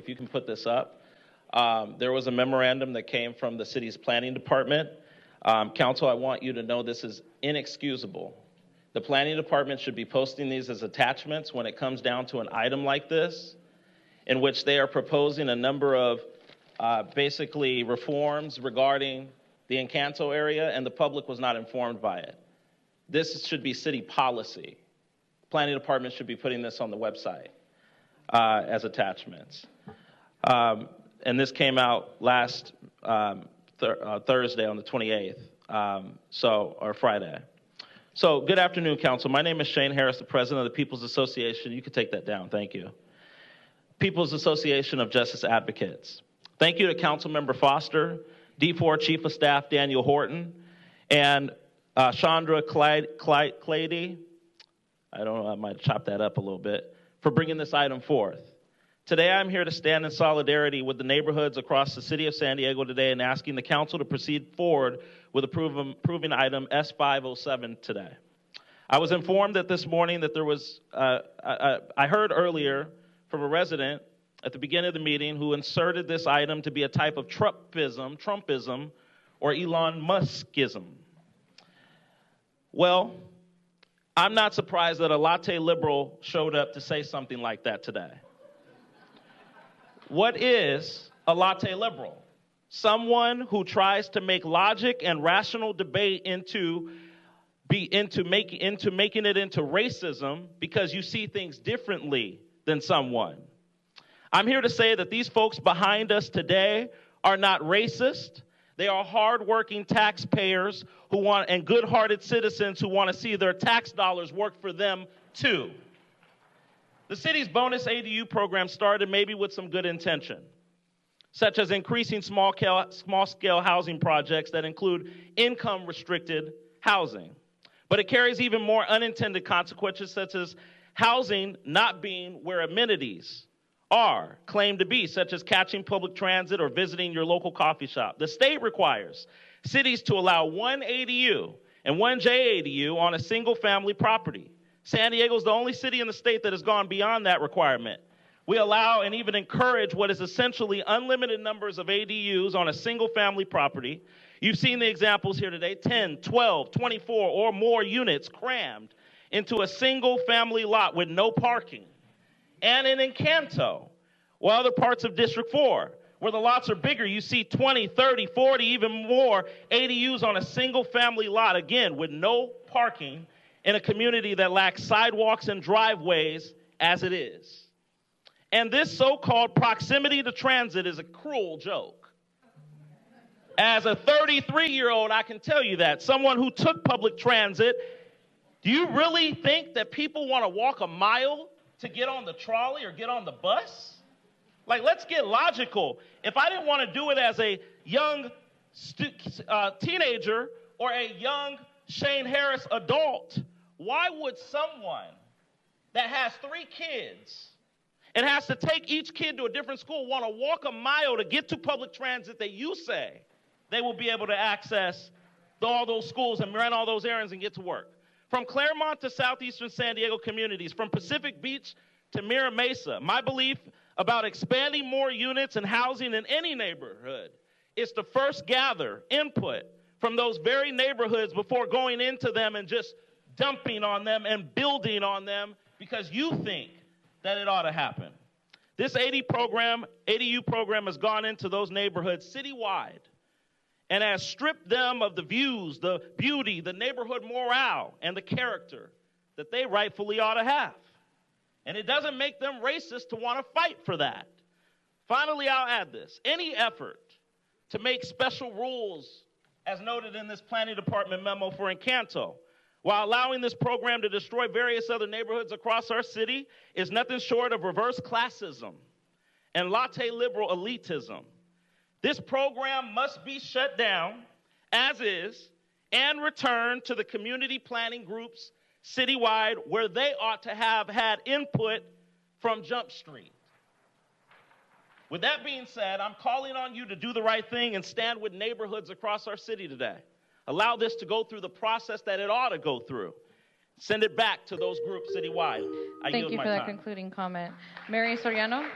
if you can put this up. There was a memorandum that came from the city's planning department. Council, I want you to know this is inexcusable. The planning department should be posting these as attachments when it comes down to an item like this, in which they are proposing a number of basically reforms regarding the Encanto area, and the public was not informed by it. This should be city policy. Planning department should be putting this on the website as attachments. And this came out last Thursday on the 28th, or Friday. So good afternoon, Council. My name is Shane Harris, the President of the People's Association. You can take that down, thank you. People's Association of Justice Advocates. Thank you to Councilmember Foster, D4 Chief of Staff Daniel Horton, and Chandra Clady, I don't know, I might chop that up a little bit, for bringing this item forth. Today, I'm here to stand in solidarity with the neighborhoods across the city of San Diego today and asking the council to proceed forward with approving item S507 today. I was informed that this morning that there was, I heard earlier from a resident at the beginning of the meeting who inserted this item to be a type of Trumpism, or Elon Muskism. Well, I'm not surprised that a latte liberal showed up to say something like that today. What is a latte liberal? Someone who tries to make logic and rational debate into making it into racism because you see things differently than someone. I'm here to say that these folks behind us today are not racist. They are hardworking taxpayers and good-hearted citizens who want to see their tax dollars work for them too. The city's bonus ADU program started maybe with some good intention, such as increasing small-scale housing projects that include income-restricted housing. But it carries even more unintended consequences, such as housing not being where amenities are claimed to be, such as catching public transit or visiting your local coffee shop. The state requires cities to allow one ADU and one JADU on a single-family property. San Diego is the only city in the state that has gone beyond that requirement. We allow and even encourage what is essentially unlimited numbers of ADUs on a single-family property. You've seen the examples here today, 10, 12, 24 or more units crammed into a single-family lot with no parking. And in Encanto, or other parts of District 4, where the lots are bigger, you see 20, 30, 40, even more ADUs on a single-family lot, again, with no parking in a community that lacks sidewalks and driveways as it is. And this so-called proximity to transit is a cruel joke. As a 33-year-old, I can tell you that. Someone who took public transit, do you really think that people want to walk a mile to get on the trolley or get on the bus? Like, let's get logical. If I didn't want to do it as a young teenager or a young Shane Harris adult, why would someone that has 3 kids and has to take each kid to a different school want to walk a mile to get to public transit that you say they will be able to access all those schools and run all those errands and get to work? From Claremont to southeastern San Diego communities, from Pacific Beach to Mira Mesa, my belief about expanding more units and housing in any neighborhood is to first gather input from those very neighborhoods before going into them and just dumping on them and building on them because you think that it ought to happen. This ADU program has gone into those neighborhoods citywide and has stripped them of the views, the beauty, the neighborhood morale, and the character that they rightfully ought to have. And it doesn't make them racist to want to fight for that. Finally, I'll add this. Any effort to make special rules, as noted in this planning department memo for Encanto, while allowing this program to destroy various other neighborhoods across our city, is nothing short of reverse classism and latte liberal elitism. This program must be shut down as is and returned to the community planning groups citywide where they ought to have had input from Jump Street. With that being said, I'm calling on you to do the right thing and stand with neighborhoods across our city today. Allow this to go through the process that it ought to go through. Send it back to those groups citywide. Thank you for that concluding comment. Mary Soriano.